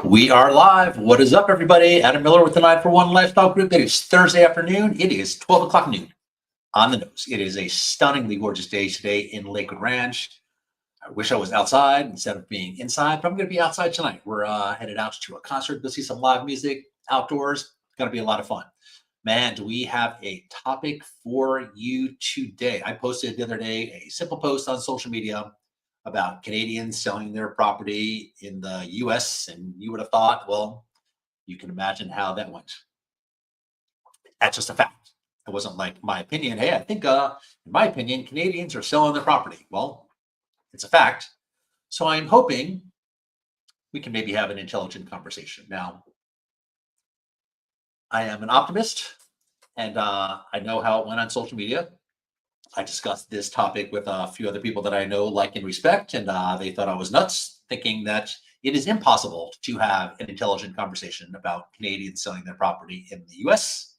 We are live. What is up, everybody? Adam Miller with the 941 Lifestyle Group. It is Thursday afternoon. It is 12 o'clock noon on the nose. It is a stunningly gorgeous day today in Lakewood Ranch. I wish I was outside instead of being inside, but I'm going to be outside tonight. We're headed out to a concert. Go see some live music outdoors. It's going to be a lot of fun. Man, do we have a topic for you today? I posted the other day a simple post on social media about Canadians selling their property in the US, and you would have thought, well, you can imagine how that went. That's just a fact. It wasn't like my opinion. Hey, I think, in my opinion, Canadians are selling their property. Well, it's a fact. So I'm hoping we can maybe have an intelligent conversation. Now, I am an optimist, and I know how it went on social media. I discussed this topic with a few other people that I know, like, and respect, and they thought I was nuts, thinking that it is impossible to have an intelligent conversation about Canadians selling their property in the US.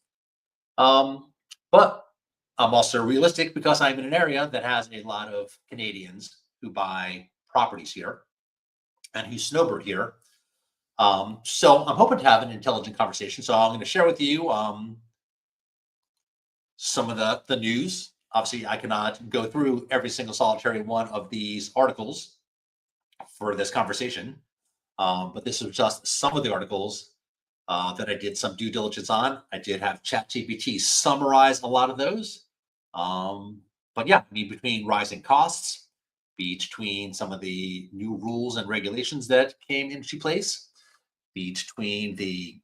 But I'm also realistic because I'm in an area that has a lot of Canadians who buy properties here and who snowbird here. So I'm hoping to have an intelligent conversation. So I'm going to share with you some of the news. Obviously, I cannot go through every single solitary one of these articles for this conversation, but this is just some of the articles that I did some due diligence on. I did have ChatGPT summarize a lot of those. But yeah, between rising costs, between some of the new rules and regulations that came into place, between the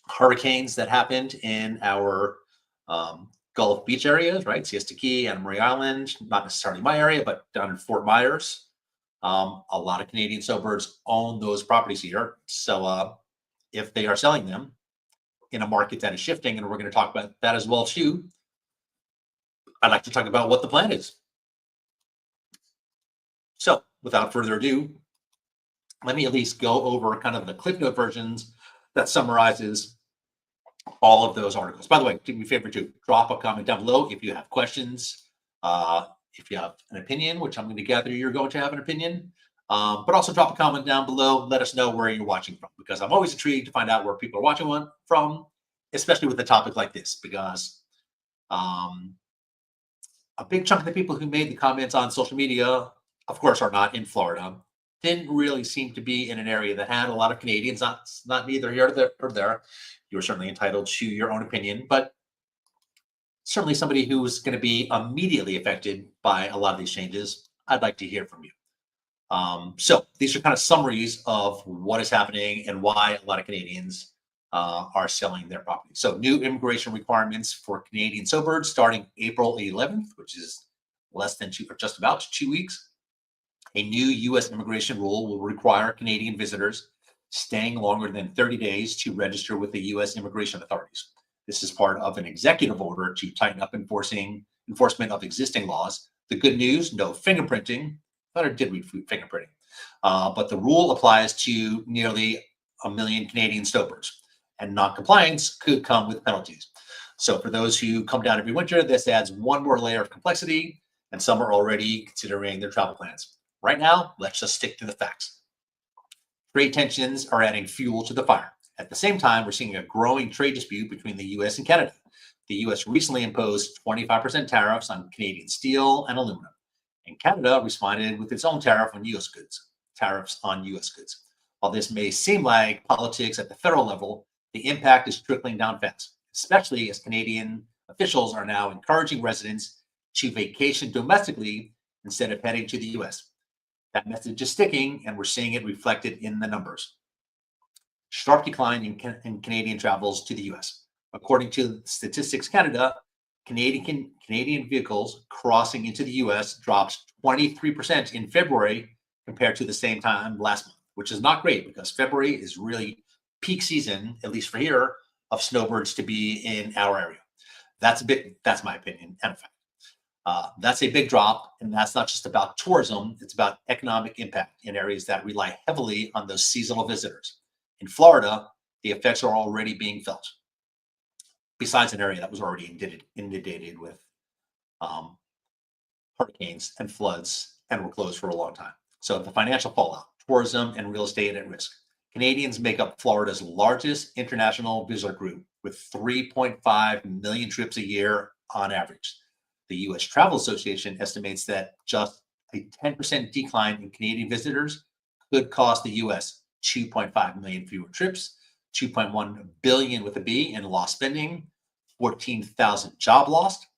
hurricanes that happened in our Gulf Beach areas, right? Siesta Key, Anna Marie Island, not necessarily my area, but down in Fort Myers. A lot of Canadian snowbirds own those properties here. So if they are selling them in a market that is shifting, and we're going to talk about that as well too, I'd like to talk about what the plan is. So without further ado, let me at least go over kind of the Cliff Note versions that summarizes all of those articles. By the way, do me a favor to drop a comment down below if you have questions, if you have an opinion, which I'm going to gather you're going to have an opinion, but also drop a comment down below. Let us know where you're watching from, because I'm always intrigued to find out where people are watching from, especially with a topic like this, because a big chunk of the people who made the comments on social media, of course, are not in Florida. Didn't really seem to be in an area that had a lot of Canadians, not neither here or there. You are certainly entitled to your own opinion, but certainly somebody who's going to be immediately affected by a lot of these changes, I'd like to hear from you. So these are kind of summaries of what is happening and why a lot of Canadians are selling their property. So new immigration requirements for Canadian snowbirds starting April 11th, which is less than just about 2 weeks. A new U.S. immigration rule will require Canadian visitors staying longer than 30 days to register with the U.S. immigration authorities. This is part of an executive order to tighten up enforcement of existing laws. The good news, no fingerprinting. I thought I did read fingerprinting. But the rule applies to nearly 1 million Canadian snowbirds, and non-compliance could come with penalties. So for those who come down every winter, this adds one more layer of complexity, and some are already considering their travel plans. Right now, let's just stick to the facts. Trade tensions are adding fuel to the fire. At the same time, we're seeing a growing trade dispute between the U.S. and Canada. The U.S. recently imposed 25% tariffs on Canadian steel and aluminum, and Canada responded with its own tariffs on U.S. goods. While this may seem like politics at the federal level, the impact is trickling down fast, especially as Canadian officials are now encouraging residents to vacation domestically instead of heading to the U.S. That message is sticking, and we're seeing it reflected in the numbers. Sharp decline in Canadian travels to the U.S. According to Statistics Canada, Canadian vehicles crossing into the U.S. dropped 23% in February compared to the same time last month, which is not great because February is really peak season, at least for here, of snowbirds to be in our area. That's my opinion and a fact. That's a big drop, and that's not just about tourism, it's about economic impact in areas that rely heavily on those seasonal visitors. In Florida, the effects are already being felt, besides an area that was already inundated with hurricanes and floods and were closed for a long time. So the financial fallout, tourism and real estate at risk. Canadians make up Florida's largest international visitor group with 3.5 million trips a year on average. The U.S. Travel Association estimates that just a 10% decline in Canadian visitors could cost the U.S. 2.5 million fewer trips, 2.1 billion with a B in lost spending, 14,000 job lost.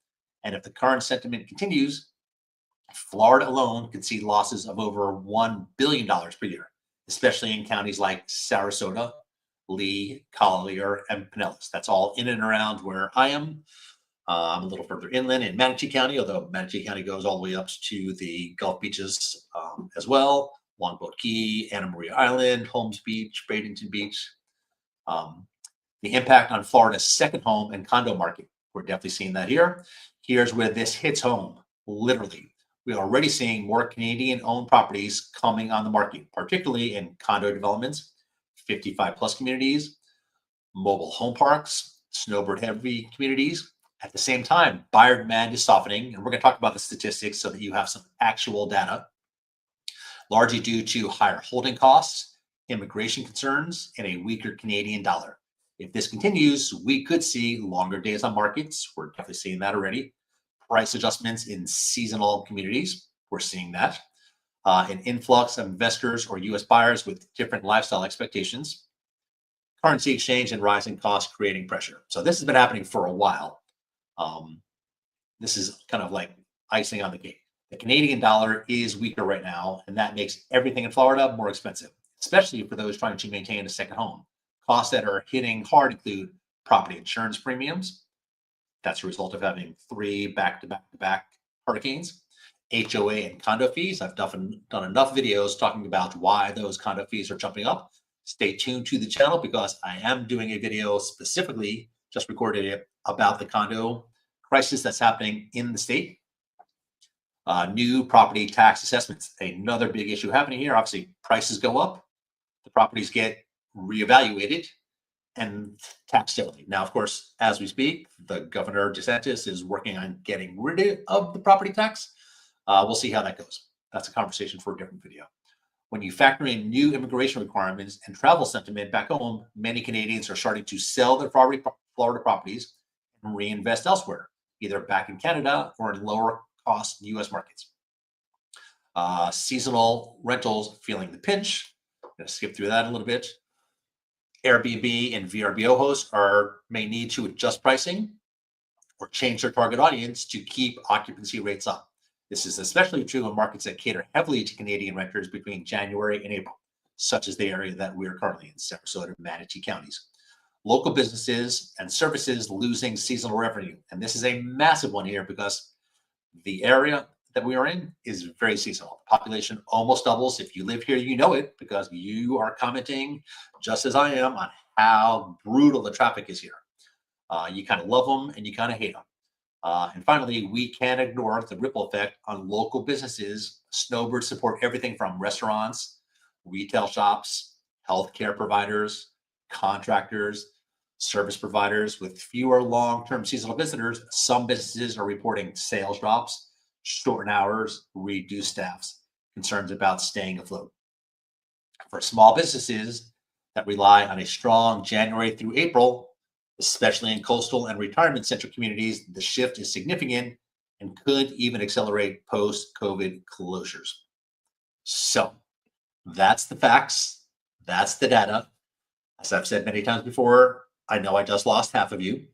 And if the current sentiment continues, Florida alone could see losses of over $1 billion per year, especially in counties like Sarasota, Lee, Collier, and Pinellas. That's all in and around where I am. I'm a little further inland in Manatee County, although Manatee County goes all the way up to the Gulf beaches as well. Longboat Key, Anna Maria Island, Holmes Beach, Bradenton Beach. The impact on Florida's second home and condo market. We're definitely seeing that here. Here's where this hits home, literally. We're already seeing more Canadian-owned properties coming on the market, particularly in condo developments, 55-plus communities, mobile home parks, snowbird-heavy communities. At the same time, buyer demand is softening, and we're going to talk about the statistics so that you have some actual data, largely due to higher holding costs, immigration concerns, and a weaker Canadian dollar. If this continues, we could see longer days on markets. We're definitely seeing that already. Price adjustments in seasonal communities. We're seeing that. An influx of investors or U.S. buyers with different lifestyle expectations. Currency exchange and rising costs creating pressure. So this has been happening for a while. This is kind of like icing on the cake. The Canadian dollar is weaker right now, and that makes everything in Florida more expensive, especially for those trying to maintain a second home. Costs that are hitting hard include property insurance premiums. That's a result of having 3 back-to-back hurricanes. HOA and condo fees. I've done enough videos talking about why those condo fees are jumping up. Stay tuned to the channel because I am doing a video specifically, just recorded it, about the condo crisis that's happening in the state. New property tax assessments. Another big issue happening here. Obviously, prices go up. The properties get reevaluated and taxed differently. Now, of course, as we speak, the Governor DeSantis is working on getting rid of the property tax. We'll see how that goes. That's a conversation for a different video. When you factor in new immigration requirements and travel sentiment back home, many Canadians are starting to sell their Florida properties and reinvest elsewhere, either back in Canada or in lower cost U.S. markets. Seasonal rentals feeling the pinch. I'm going to skip through that a little bit. Airbnb and VRBO hosts may need to adjust pricing or change their target audience to keep occupancy rates up. This is especially true in markets that cater heavily to Canadian renters between January and April, such as the area that we are currently in, Sarasota Manatee counties. Local businesses and services losing seasonal revenue. And this is a massive one here because the area that we are in is very seasonal. The population almost doubles. If you live here, you know it because you are commenting, just as I am, on how brutal the traffic is here. You kind of love them and you kind of hate them. And finally, we can't ignore the ripple effect on local businesses. Snowbirds support everything from restaurants, retail shops, healthcare providers, contractors, service providers. With fewer long-term seasonal visitors, some businesses are reporting sales drops, shortened hours, reduced staffs, concerns about staying afloat. For small businesses that rely on a strong January through April, especially in coastal and retirement-centric communities, the shift is significant and could even accelerate post-COVID closures. So that's the facts. That's the data. As I've said many times before, I know I just lost half of you,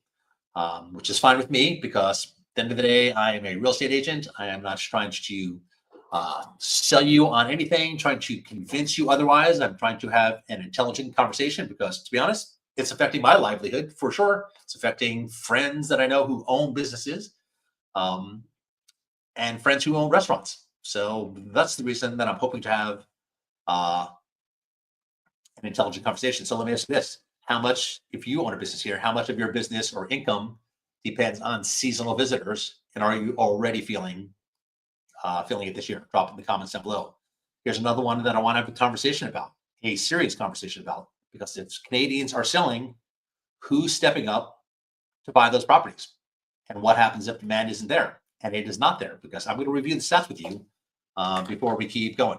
which is fine with me because at the end of the day, I am a real estate agent. I am not trying to sell you on anything, trying to convince you otherwise. I'm trying to have an intelligent conversation because, to be honest, it's affecting my livelihood for sure. It's affecting friends that I know who own businesses and friends who own restaurants. So that's the reason that I'm hoping to have an intelligent conversation. So let me ask you this. How much, if you own a business here, how much of your business or income depends on seasonal visitors? And are you already feeling it this year? Drop in the comments down below. Here's another one that I want to have a conversation about, a serious conversation about, because if Canadians are selling, who's stepping up to buy those properties? And what happens if demand isn't there? And it is not there, because I'm going to review the stats with you before we keep going.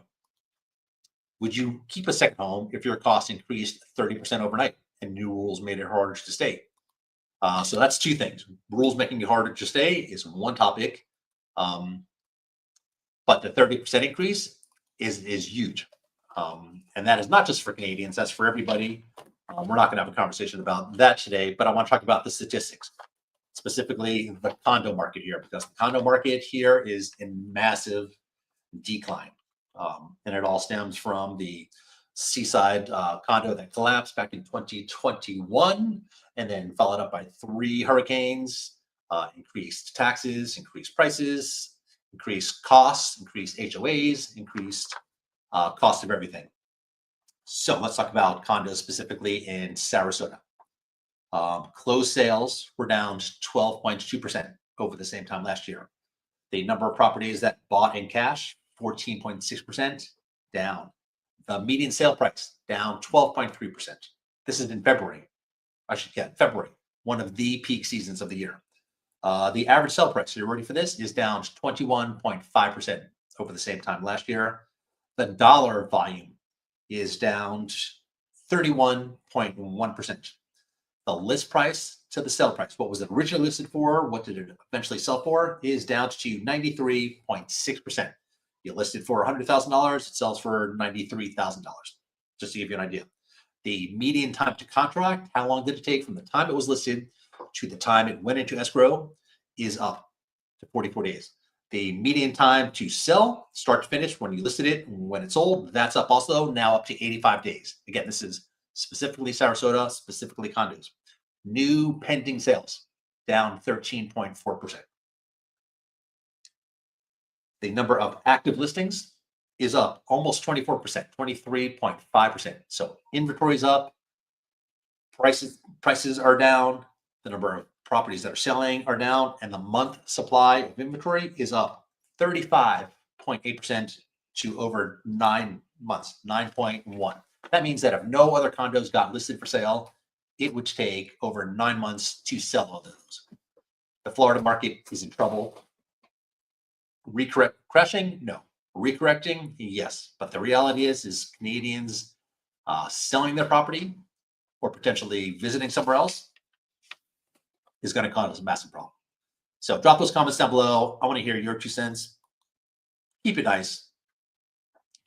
Would you keep a second home if your costs increased 30% overnight and new rules made it harder to stay? So that's two things. Rules making it harder to stay is one topic, um, but the 30% increase is huge. And that is not just for Canadians, that's for everybody. We're not going to have a conversation about that today, but I want to talk about the statistics, specifically the condo market here, because the condo market here is in massive decline. And it all stems from the seaside condo that collapsed back in 2021 and then followed up by three hurricanes, increased taxes, increased prices, increased costs, increased HOAs, increased cost of everything. So let's talk about condos specifically in Sarasota. Closed sales were down 12.2% over the same time last year. The number of properties that bought in cash, 14.6% down. The median sale price down 12.3%. This is in February. February, one of the peak seasons of the year. The average sale price, are you ready for this, is down 21.5% over the same time last year. The dollar volume is down 31.1%. The list price to the sale price, what was it originally listed for, what did it eventually sell for, is down to 93.6%. You listed for $100,000, it sells for $93,000, just to give you an idea. The median time to contract, how long did it take from the time it was listed to the time it went into escrow, is up to 44 days. The median time to sell, start to finish, when you listed it, when it sold, that's up also, now up to 85 days. Again, this is specifically Sarasota, specifically condos. New pending sales, down 13.4%. The number of active listings is up almost 24%, 23.5%. So inventory is up, prices are down, the number of properties that are selling are down, and the month supply of inventory is up 35.8% to over 9 months, 9.1. That means that if no other condos got listed for sale, it would take over 9 months to sell all those. The Florida market is in trouble. Crashing? No. Recorrecting? Yes. But the reality is Canadians selling their property or potentially visiting somewhere else is going to cause a massive problem. So drop those comments down below. I want to hear your 2 cents. Keep it nice.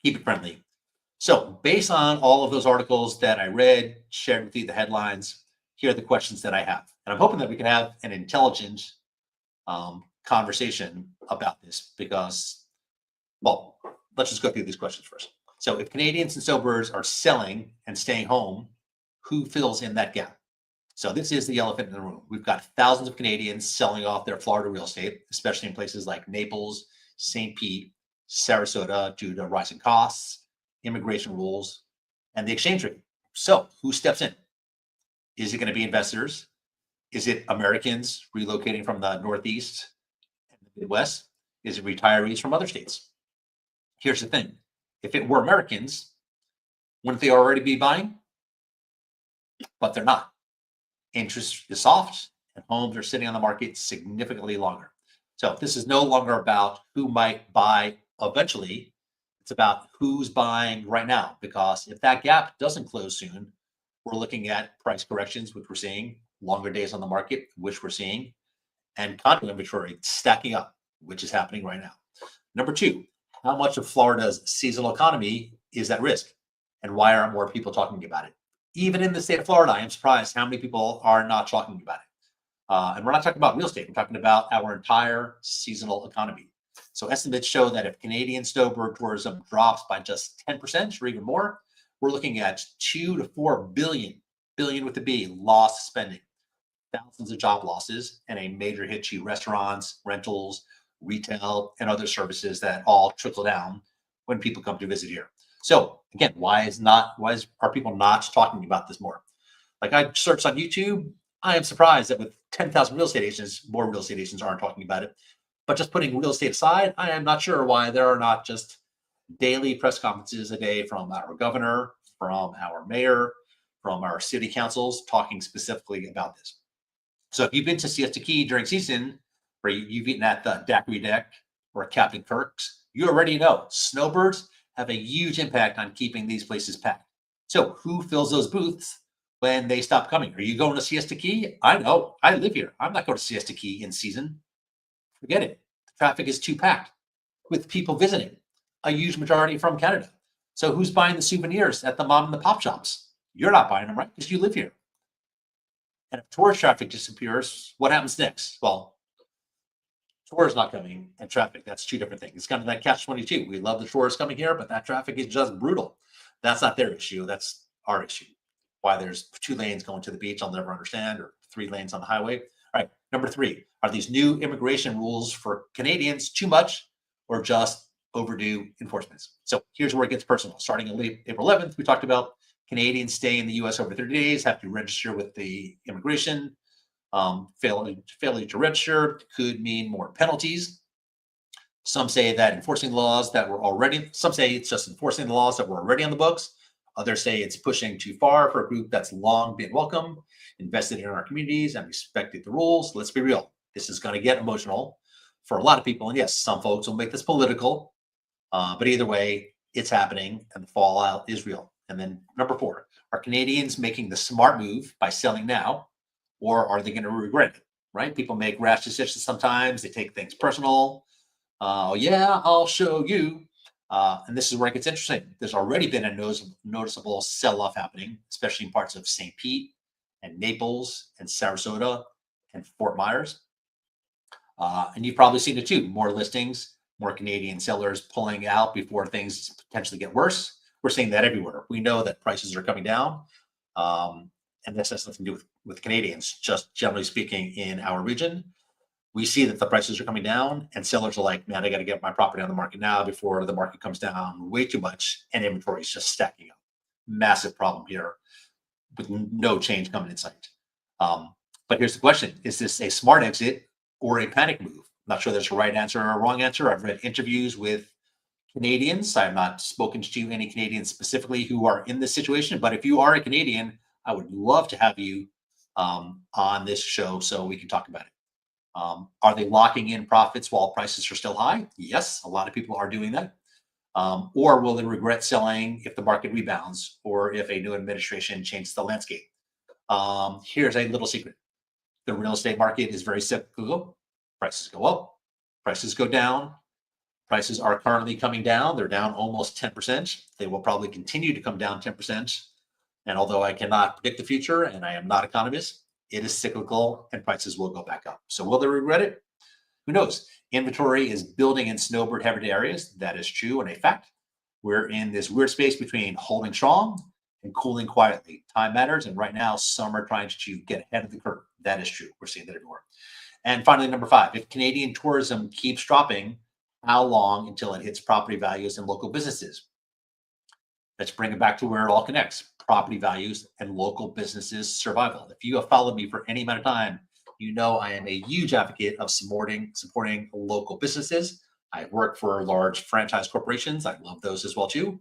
Keep it friendly. So based on all of those articles that I read, shared with you the headlines, here are the questions that I have. And I'm hoping that we can have an intelligent conversation about this because, well, let's just go through these questions first. So if Canadians and Snowbirds are selling and staying home, who fills in that gap? So this is the elephant in the room. We've got thousands of Canadians selling off their Florida real estate, especially in places like Naples, St. Pete, Sarasota, due to rising costs, immigration rules, and the exchange rate. So who steps in? Is it going to be investors? Is it Americans relocating from the Northeast and the Midwest? Is it retirees from other states? Here's the thing. If it were Americans, wouldn't they already be buying? But they're not. Interest is soft and homes are sitting on the market significantly longer. So this is no longer about who might buy eventually. It's about who's buying right now, because if that gap doesn't close soon, we're looking at price corrections, which we're seeing, longer days on the market, which we're seeing, and condo inventory stacking up, which is happening right now. Number 2, how much of Florida's seasonal economy is at risk, and why aren't more people talking about it? Even in the state of Florida, I am surprised how many people are not talking about it. And we're not talking about real estate. We're talking about our entire seasonal economy. So estimates show that if Canadian snowbird tourism drops by just 10% or even more, we're looking at 2 to 4 billion, billion with a B, lost spending, thousands of job losses, and a major hit to restaurants, rentals, retail, and other services that all trickle down when people come to visit here. So again, why are people not talking about this more? Like I searched on YouTube, I am surprised that with 10,000 real estate agents, more real estate agents aren't talking about it. But just putting real estate aside, I am not sure why there are not just daily press conferences a day from our governor, from our mayor, from our city councils talking specifically about this. So if you've been to Siesta Key during season, or you've eaten at the Daiquiri Deck or Captain Kirk's, you already know snowbirds have a huge impact on keeping these places packed. So who fills those booths when they stop coming? Are you going to Siesta Key? I know. I live here. I'm not going to Siesta Key in season. Forget it. The traffic is too packed with people visiting, a huge majority from Canada. So who's buying the souvenirs at the mom and the pop shops? You're not buying them, right? Because you live here. And if tourist traffic disappears, what happens next? Well, tourists not coming and traffic, that's two different things. It's kind of that catch-22. We love the tourists coming here, but that traffic is just brutal. That's not their issue. That's our issue. Why there's 2 lanes going to the beach, I'll never understand, or 3 lanes on the highway. All right, number 3, are these new immigration rules for Canadians too much or just overdue enforcements? So here's where it gets personal. Starting on April 11th, we talked about Canadians staying in the U.S. over 30 days have to register with the immigration. Failure to register could mean more penalties. Some say that enforcing laws that were already, some say it's just enforcing the laws that were already on the books. Others say it's pushing too far for a group that's long been welcome, invested in our communities, and respected the rules. Let's be real. This is going to get emotional for a lot of people. And yes, some folks will make this political, but either way, it's happening and the fallout is real. And then number 4, are Canadians making the smart move by selling now, or are they going to regret it? Right? People make rash decisions sometimes. They take things personal. Yeah, I'll show you. And this is where it gets interesting. There's already been a noticeable sell-off happening, especially in parts of St. Pete and Naples and Sarasota and Fort Myers. And you've probably seen it too. More listings, more Canadian sellers pulling out before things potentially get worse. We're seeing that everywhere. We know that prices are coming down. And this has nothing to do with Canadians, just generally speaking in our region. We see that the prices are coming down and sellers are like, man, I got to get my property on the market now before the market comes down way too much and inventory is just stacking up. Massive problem here with no change coming in sight. But here's the question. Is this a smart exit or a panic move? I'm not sure there's a right answer or a wrong answer. I've read interviews with Canadians. I have not spoken to any Canadians specifically who are in this situation, but if you are a Canadian, I would love to have you on this show so we can talk about it. Are they locking in profits while prices are still high? Yes, a lot of people are doing that. Or will they regret selling if the market rebounds or if a new administration changes the landscape? Here's a little secret. The real estate market is very cyclical. Prices go up, prices go down. Prices are currently coming down. They're down almost 10%. They will probably continue to come down 10%. And although I cannot predict the future and I am not an economist, it is cyclical and prices will go back up. So will they regret it? Who knows? Inventory is building in snowbird heavy areas. That is true and a fact. We're in this weird space between holding strong and cooling quietly. Time matters. And right now, some are trying to get ahead of the curve. That is true. We're seeing that everywhere. And finally, number 5, if Canadian tourism keeps dropping, how long until it hits property values and local businesses? Let's bring it back to where it all connects. Property values and local businesses survival. If you have followed me for any amount of time, you know I am a huge advocate of supporting local businesses. I work for large franchise corporations. I love those as well too.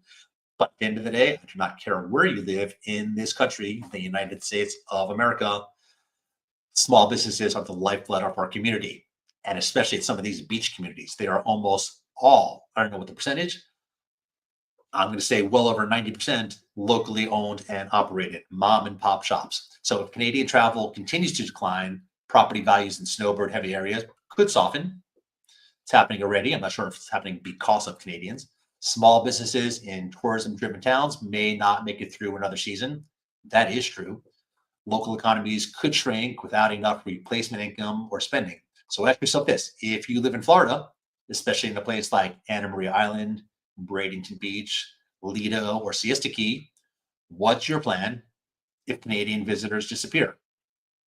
But at the end of the day, I do not care where you live in this country, the United States of America. Small businesses are the lifeblood of our community. And especially at some of these beach communities, they are almost all, I don't know what the percentage, I'm going to say well over 90% locally owned and operated, mom and pop shops. So if Canadian travel continues to decline, property values in snowbird heavy areas could soften. It's happening already. I'm not sure if it's happening because of Canadians. Small businesses in tourism driven towns may not make it through another season. That is true. Local economies could shrink without enough replacement income or spending. So ask yourself this: if you live in Florida, especially in a place like Anna Maria Island, Bradenton Beach, Lido, or Siesta Key, what's your plan if Canadian visitors disappear?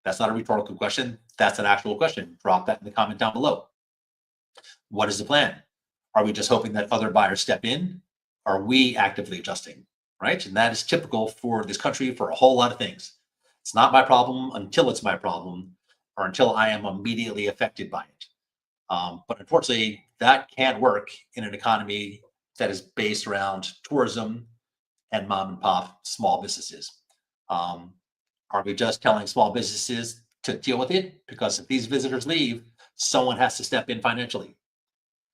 That's not a rhetorical question. That's an actual question. Drop that in the comment down below. What is the plan? Are we just hoping that other buyers step in? Are we actively adjusting? Right? And that is typical for this country for a whole lot of things. It's not my problem until it's my problem or until I am immediately affected by it. But unfortunately, that can't work in an economy that is based around tourism and mom and pop small businesses. Are we just telling small businesses to deal with it? Because if these visitors leave, someone has to step in financially.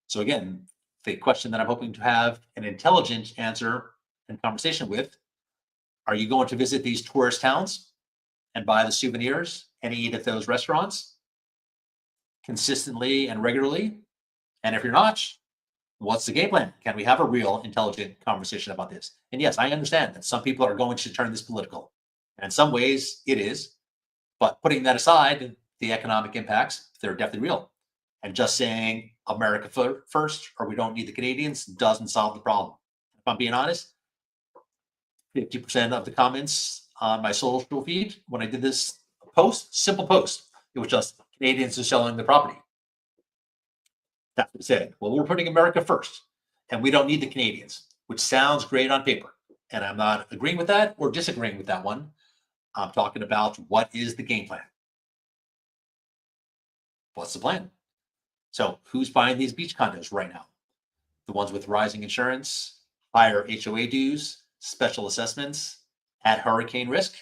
So again, the question that I'm hoping to have an intelligent answer and conversation with: are you going to visit these tourist towns and buy the souvenirs and eat at those restaurants consistently and regularly? And if you're not, what's the game plan? Can we have a real intelligent conversation about this? And yes, I understand that some people are going to turn this political. And in some ways it is, but putting that aside, the economic impacts, they're definitely real. And just saying America first, or we don't need the Canadians, doesn't solve the problem. If I'm being honest, 50% of the comments on my social feed when I did this post, simple post, it was just Canadians are selling the property. That's what it said. Well, we're putting America first, and we don't need the Canadians, which sounds great on paper. And I'm not agreeing with that or disagreeing with that one. I'm talking about what is the game plan? What's the plan? So who's buying these beach condos right now? The ones with rising insurance, higher HOA dues, special assessments, at hurricane risk?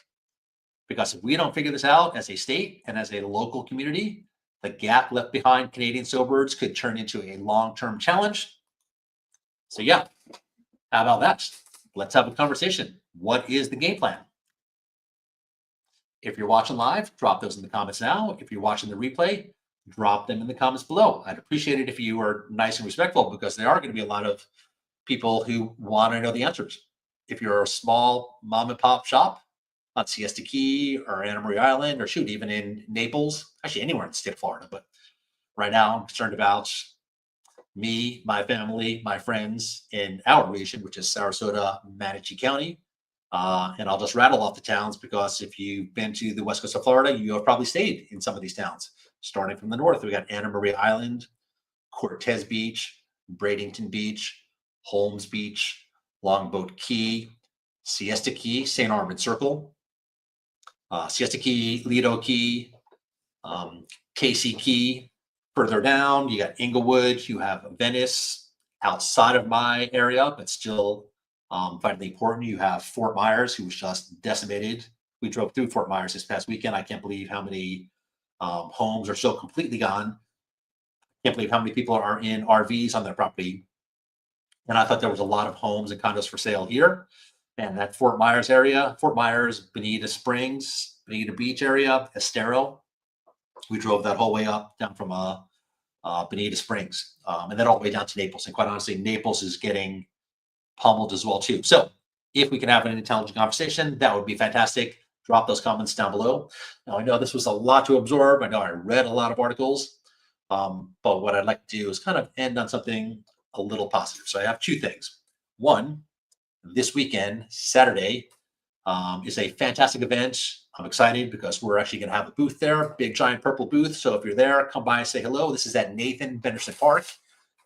Because if we don't figure this out as a state and as a local community, the gap left behind Canadian snowbirds could turn into a long-term challenge. So yeah, how about that? Let's have a conversation. What is the game plan? If you're watching live, drop those in the comments now. If you're watching the replay, drop them in the comments below. I'd appreciate it if you were nice and respectful, because there are going to be a lot of people who want to know the answers. If you're a small mom and pop shop on Siesta Key or Anna Maria Island, or shoot, even in Naples, actually anywhere in the state of Florida, but right now I'm concerned about me, my family, my friends in our region, which is Sarasota Manatee County. And I'll just rattle off the towns, because if you've been to the west coast of Florida, you have probably stayed in some of these towns. Starting from the north, we got Anna Maria Island, Cortez Beach, Bradenton Beach, Holmes Beach, Longboat Key, Siesta Key, St. Armand Circle, Siesta Key, Lido Key, Casey Key. Further down, you got Inglewood, you have Venice. Outside of my area, but still vitally important, you have Fort Myers, who was just decimated. We drove through Fort Myers this past weekend. I can't believe how many homes are so completely gone. Can't believe how many people are in RVs on their property. And I thought there was a lot of homes and condos for sale here. And that Fort Myers area, Fort Myers, Bonita Springs, Bonita Beach area, Estero. We drove that whole way up down from Bonita Springs, and then all the way down to Naples. And quite honestly, Naples is getting pummeled as well too. So if we can have an intelligent conversation, that would be fantastic. Drop those comments down below. Now, I know this was a lot to absorb. I know I read a lot of articles, but what I'd like to do is kind of end on something a little positive. So I have two things. One, this weekend, Saturday, is a fantastic event. I'm excited because we're actually going to have a booth there, big giant purple booth. So if you're there, come by and say hello. This is at Nathan Benderson Park,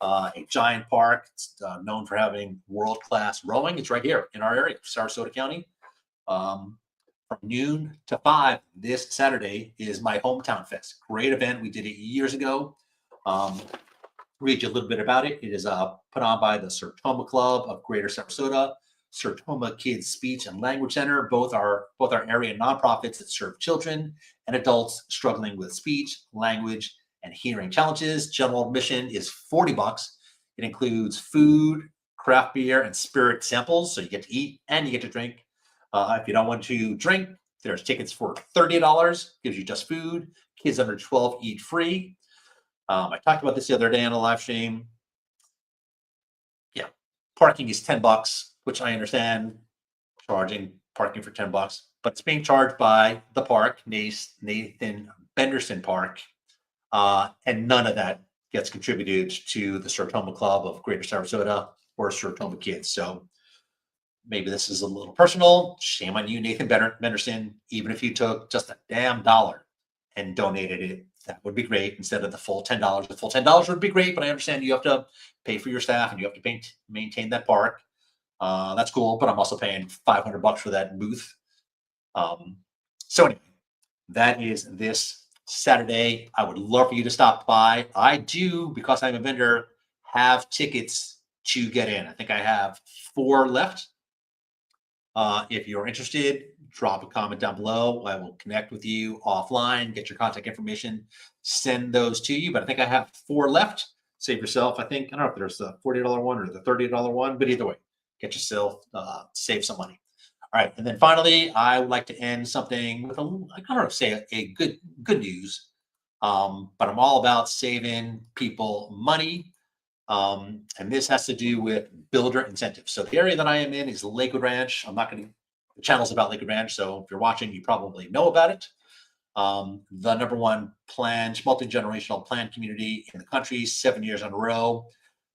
a giant park. It's known for having world-class rowing. It's right here in our area, Sarasota County. From noon to 5 this Saturday is my Hometown Fest. Great event. We did it years ago. Read you a little bit about it. It is put on by the Sertoma Club of Greater Sarasota, Sertoma Kids Speech and Language Center. Both are area nonprofits that serve children and adults struggling with speech, language, and hearing challenges. General admission is $40. It includes food, craft beer, and spirit samples. So you get to eat and you get to drink. If you don't want to drink, there's tickets for $30. Gives you just food. Kids under 12 eat free. I talked about this the other day on a live stream. Yeah, parking is $10, which I understand, charging parking for $10, but it's being charged by the park, Nathan Benderson Park, and none of that gets contributed to the Sertoma Club of Greater Sarasota or Sertoma Kids. So maybe this is a little personal. Shame on you, Nathan Benderson. Even if you took just a damn dollar and donated it, that would be great instead of the full $10. The full $10 would be great, but I understand you have to pay for your staff and you have to maintain that park. That's cool, but I'm also paying $500 for that booth. So anyway, that is this Saturday. I would love for you to stop by. I do, because I'm a vendor, have tickets to get in. I think I have 4 left. If you're interested, drop a comment down below. I will connect with you offline, get your contact information, send those to you. But I think I have 4 left. Save yourself. I think, I don't know if there's the $40 one or the $30 one, but either way, get yourself, save some money. All right. And then finally, I would like to end something with I don't know, say a good news. But I'm all about saving people money. And this has to do with builder incentives. So the area that I am in is Lakewood Ranch. I'm not going to, the channel's about Lakewood Ranch. So if you're watching, you probably know about it. The number one planned multi-generational planned community in the country, 7 years in a row.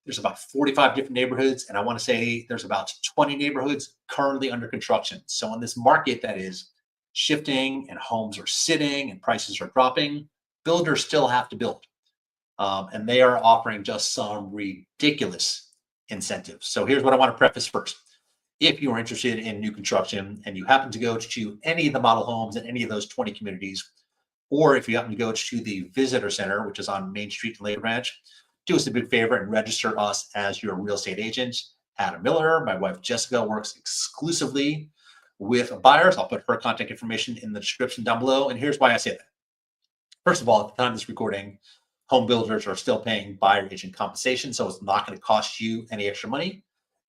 There's about 45 different neighborhoods, and I want to say there's about 20 neighborhoods currently under construction. So in this market that is shifting and homes are sitting and prices are dropping, builders still have to build. And they are offering just some ridiculous incentives. So here's what I want to preface first. If you are interested in new construction and you happen to go to any of the model homes in any of those 20 communities, or if you happen to go to the visitor center, which is on Main Street in Lakewood Ranch, do us a big favor and register us as your real estate agent. Adam Miller, my wife Jessica, works exclusively with buyers. I'll put her contact information in the description down below. And here's why I say that. First of all, at the time of this recording, home builders are still paying buyer agent compensation, so it's not going to cost you any extra money.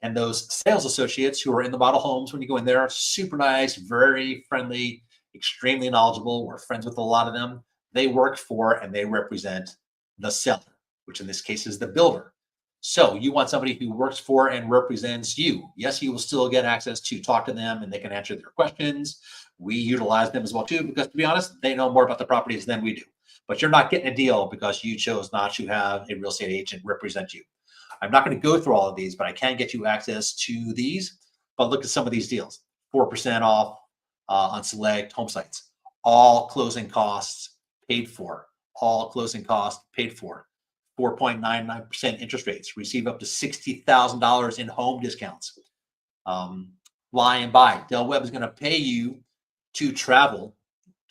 And those sales associates who are in the model homes, when you go in there, super nice, very friendly, extremely knowledgeable. We're friends with a lot of them. They work for and they represent the seller, which in this case is the builder. So you want somebody who works for and represents you. Yes, you will still get access to talk to them and they can answer their questions. We utilize them as well too, because to be honest, they know more about the properties than we do. But you're not getting a deal because you chose not to have a real estate agent represent you. I'm not going to go through all of these, but I can get you access to these. But look at some of these deals. 4% off on select home sites. All closing costs paid for. All closing costs paid for. 4.99% interest rates. Receive up to $60,000 in home discounts. Fly and buy. Del Webb is going to pay you to travel,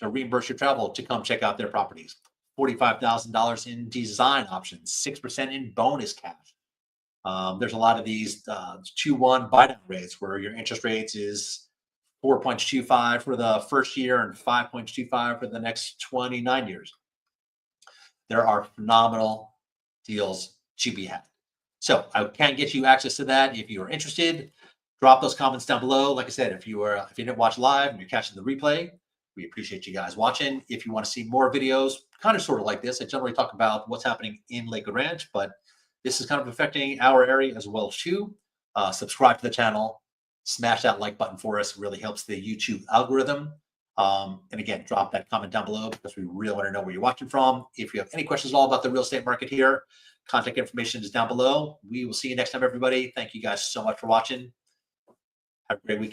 to reimburse your travel to come check out their properties. $45,000 in design options. 6% in bonus cash. There's a lot of these 2-1 buy down rates where your interest rates is 4.25 for the first year and 5.25 for the next 29 years. There are phenomenal deals to be had. So I can get you access to that. If you are interested, drop those comments down below. Like I said, if you didn't watch live and you're catching the replay, we appreciate you guys watching. If you want to see more videos, kind of sort of like this, I generally talk about what's happening in Lakewood Ranch, but this is kind of affecting our area as well too. Subscribe to the channel, smash that like button for us. It really helps the YouTube algorithm. And again, drop that comment down below because we really want to know where you're watching from. If you have any questions at all about the real estate market here, contact information is down below. We will see you next time, everybody. Thank you guys so much for watching. Have a great weekend.